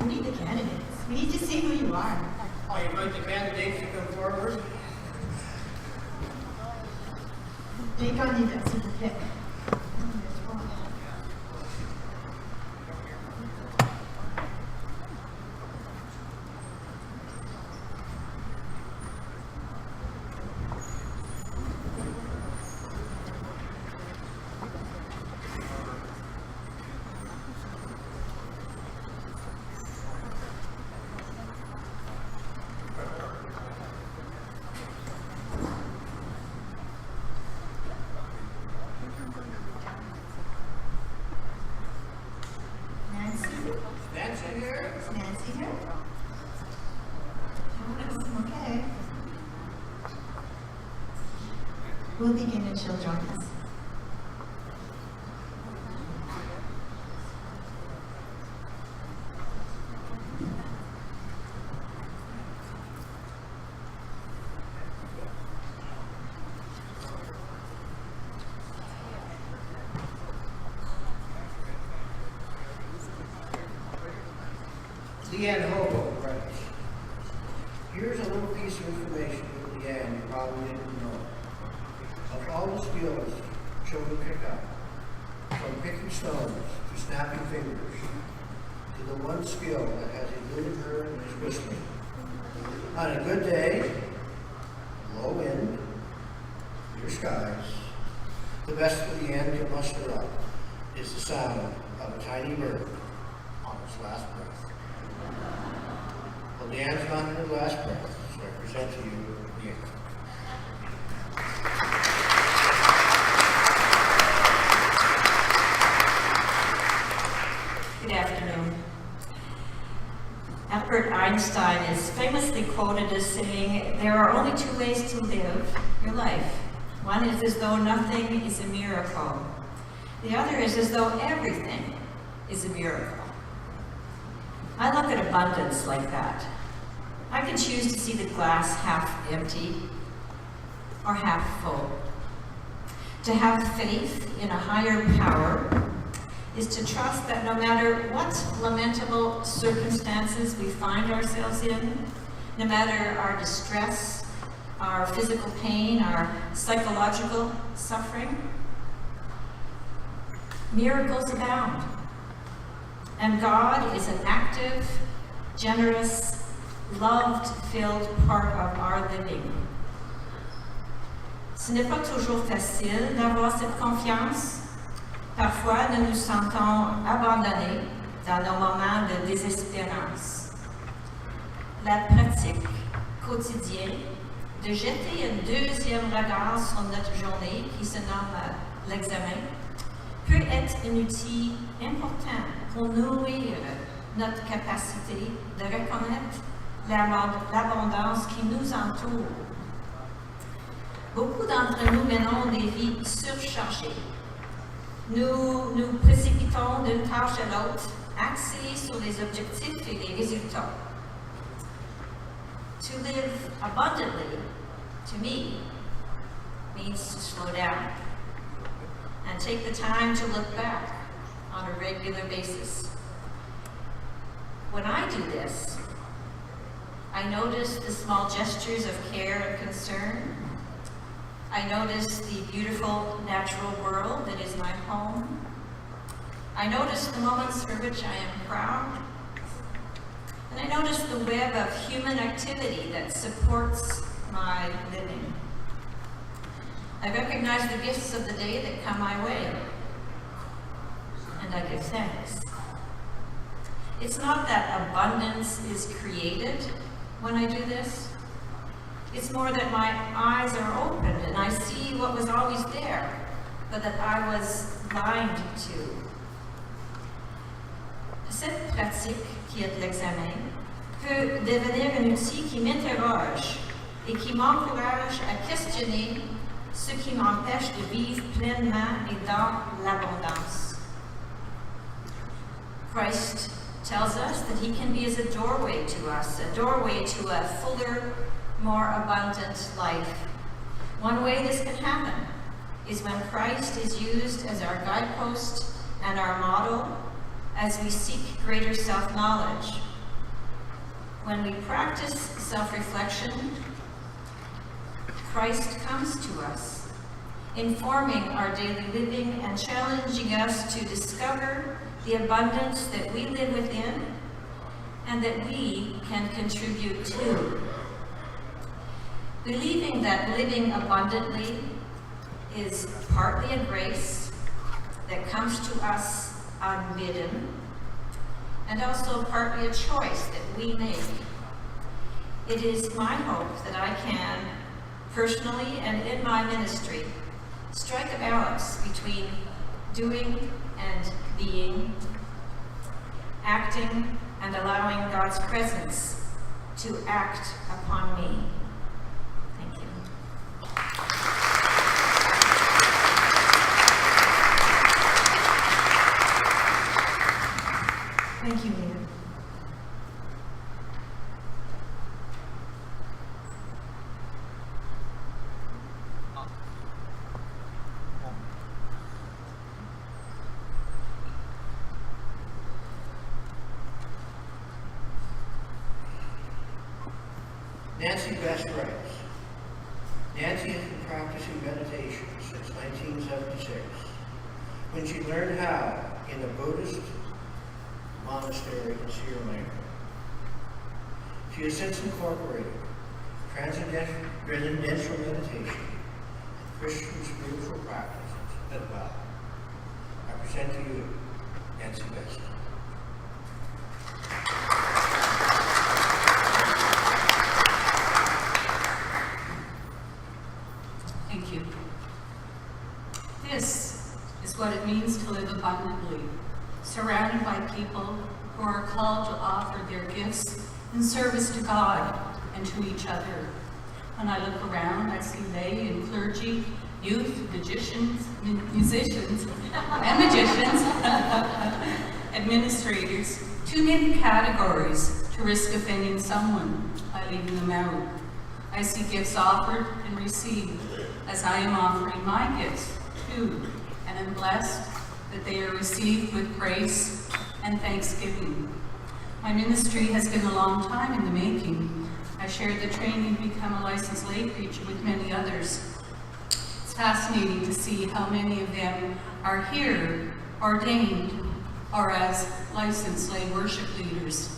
We need the candidates. We need to see who you are. I invite the candidates to come forward. Les candidats, s'il vous plaît. Nancy here? Is Nancy here? Okay. We'll begin and she'll join us. Leanne Hobo writes, here's a little piece of information that Leanne you probably didn't know. Of all the skills children pick up, from picking stones to snapping fingers, to the one skill that has eluded her and is whistling. On a good day, low wind, clear skies, the best that Leanne can muster up is the sound of a tiny bird on its last breath. Well, Leanne's not in her last breath, so I present to you Leanne. Good afternoon. Albert Einstein is famously quoted as saying, there are only two ways to live your life. One is as though nothing is a miracle. The other is as though everything is a miracle. I look at abundance like that. I can choose to see the glass half empty or half full. To have faith in a higher power is to trust that no matter what lamentable circumstances we find ourselves in, no matter our distress, our physical pain, our psychological suffering, miracles abound. And God is an active, generous, love-filled part of our living. Ce n'est pas toujours facile d'avoir cette confiance. Parfois, nous nous sentons abandonnés dans nos moments de désespérance. La pratique quotidienne de jeter un deuxième regard sur notre journée, qui se nomme l'examen, peut être un outil important pour nourrir notre capacité de reconnaître l'abondance qui nous entoure. Beaucoup d'entre nous menons des vies surchargées. Nous nous précipitons d'une tâche à l'autre, axés sur les objectifs et les résultats. To live abundantly, to me, means to slow down and take the time to look back on a regular basis. When I do this, I notice the small gestures of care and concern. I notice the beautiful natural world that is my home. I notice the moments for which I am proud. And I notice the web of human activity that supports my living. I recognize the gifts of the day that come my way. And I give thanks. It's not that abundance is created when I do this. It's more that my eyes are open and I see what was always there, but that I was blind to. Cette pratique, qui est l'examen, peut devenir un outil qui m'interroge et qui m'encourage à questionner ce qui m'empêche de vivre pleinement et dans l'abondance. Christ tells us that he can be as a doorway to us, a doorway to a fuller, more abundant life. One way this can happen is when Christ is used as our guidepost and our model, as we seek greater self-knowledge. When we practice self-reflection, Christ comes to us, informing our daily living and challenging us to discover the abundance that we live within and that we can contribute to. Believing that living abundantly is partly a grace that comes to us unbidden, and also partly a choice that we make. It is my hope that I can, personally and in my ministry, strike a balance between doing and being, acting and allowing God's presence to act upon me. Thank you. Thank you, Leah. Nancy Best writes, Nancy has been practicing meditation since 1976, when she learned how in a Buddhist monastery in Sierra Leone. She has since incorporated transcendental meditation and Christian spiritual practices as well. I present to you Nancy Best. Thank you. This is what it means to live abundantly, surrounded by people who are called to offer their gifts in service to God and to each other. When I look around, I see lay and clergy, youth, musicians, administrators, too many categories to risk offending someone by leaving them out. I see gifts offered and received, as I am offering my gifts too, and am blessed that they are received with grace and thanksgiving. My ministry has been a long time in the making. I shared the training to become a licensed lay preacher with many others. It's fascinating to see how many of them are here, ordained, or as licensed lay worship leaders.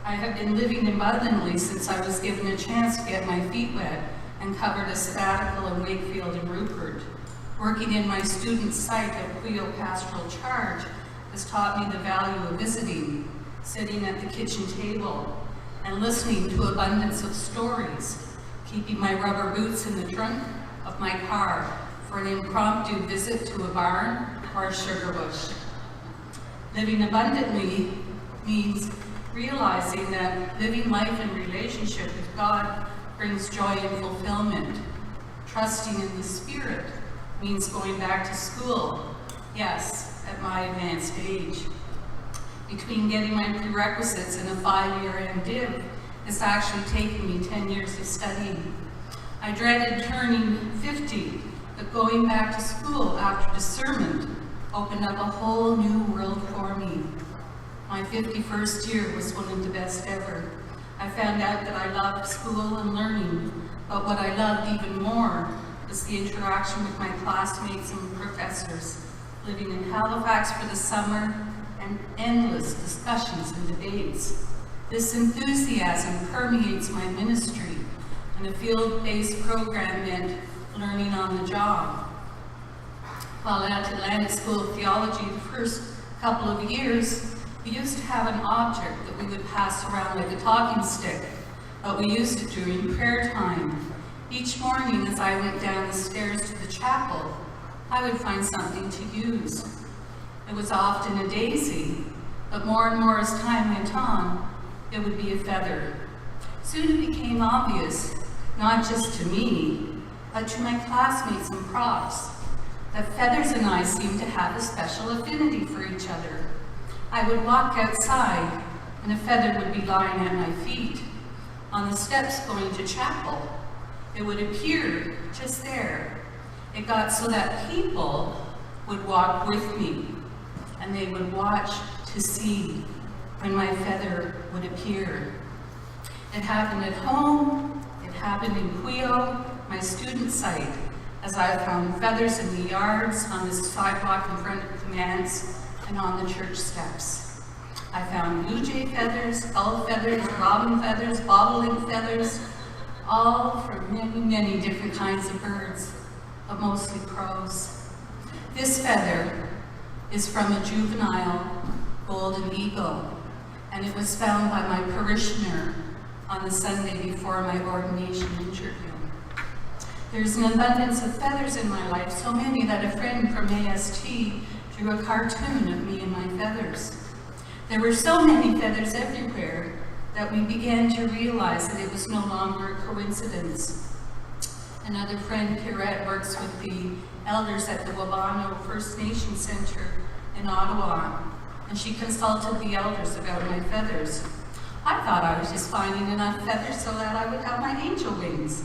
I have been living abundantly since I was given a chance to get my feet wet and covered a sabbatical in Wakefield and Rupert. Working in my student site at Quio Pastoral Charge has taught me the value of visiting, sitting at the kitchen table, and listening to abundance of stories, keeping my rubber boots in the trunk of my car for an impromptu visit to a barn or a sugar bush. Living abundantly means realizing that living life in relationship with God brings joy and fulfillment. Trusting in the Spirit means going back to school, yes, at my advanced age. Between getting my prerequisites and a 5-year MDiv, it's actually taken me 10 years of studying. I dreaded turning 50, but going back to school after discernment opened up a whole new world for me. My 51st year was one of the best ever. I found out that I loved school and learning, but what I loved even more was the interaction with my classmates and professors, living in Halifax for the summer, and endless discussions and debates. This enthusiasm permeates my ministry, and a field-based program meant learning on the job. While at Atlantic School of Theology the first couple of years, we used to have an object that we would pass around like a talking stick, but we used it during prayer time. Each morning as I went down the stairs to the chapel, I would find something to use. It was often a daisy, but more and more as time went on, it would be a feather. Soon it became obvious, not just to me, but to my classmates and profs, that feathers and I seemed to have a special affinity for each other. I would walk outside, and a feather would be lying at my feet. On the steps going to chapel, it would appear just there. It got so that people would walk with me. and they would watch to see when my feather would appear. It happened at home, it happened in Puyo, my student site, as I found feathers in the yards, on the sidewalk in front of the manse, and on the church steps. I found blue jay feathers, gull feathers, robin feathers, bobolink feathers, all from many, many different kinds of birds, but mostly crows. This feather is from a juvenile golden eagle, and it was found by my parishioner on the Sunday before my ordination interview. There's an abundance of feathers in my life, so many that a friend from AST drew a cartoon of me and my feathers. There were so many feathers everywhere that we began to realize that it was no longer a coincidence. Another friend, Pierrette, works with the elders at the Wabano First Nation Center in Ottawa, and she consulted the elders about my feathers. I thought I was just finding enough feathers so that I would have my angel wings.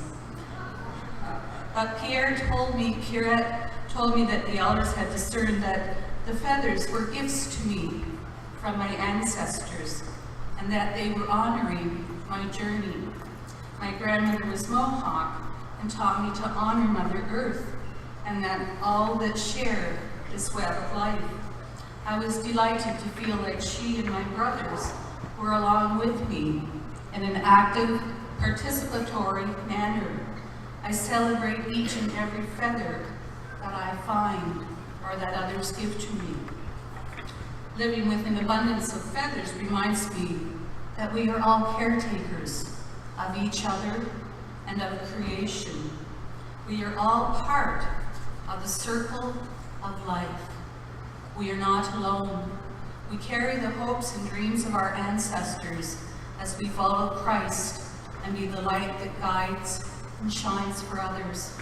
But Pierrette told me that the elders had discerned that the feathers were gifts to me from my ancestors, and that they were honoring my journey. My grandmother was Mohawk and taught me to honor Mother Earth, and that all that share this web of life. I was delighted to feel like she and my brothers were along with me in an active, participatory manner. I celebrate each and every feather that I find or that others give to me. Living with an abundance of feathers reminds me that we are all caretakers of each other and of creation. We are all part of the circle of life. We are not alone. We carry the hopes and dreams of our ancestors as we follow Christ and be the light that guides and shines for others.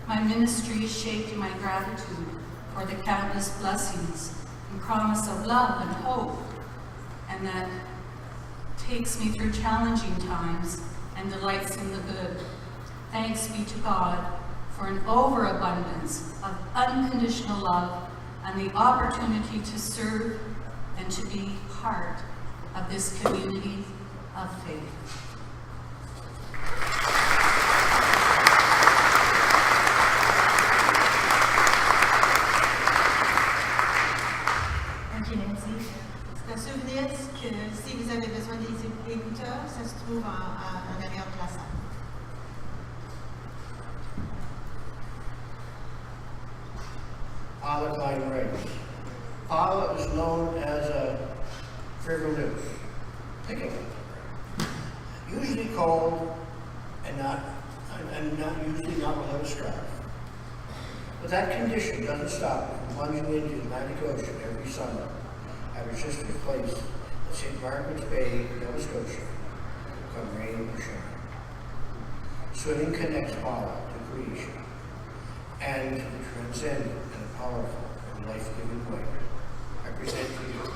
My ministry is shaped in my gratitude for the countless blessings and promise of love and hope, and that takes me through challenging times and delights in the good. Thanks be to God for an overabundance of unconditional love and the opportunity to serve and to be part of this community of faith. Ok, Nancy. C'est un souvenir que si vous avez besoin des écouteurs, ça se trouve en arrière de la salle. Alpine race. Paula is known as a frivolous. Think of it. Usually cold and not without a scarf. But that condition doesn't stop her from plunging into the Atlantic Ocean every summer at her sister's place at St. Margaret's Bay, Nova Scotia, come rain or shine. Swimming connects Paula to creation and the transcendent and powerful and life-giving way. I present to you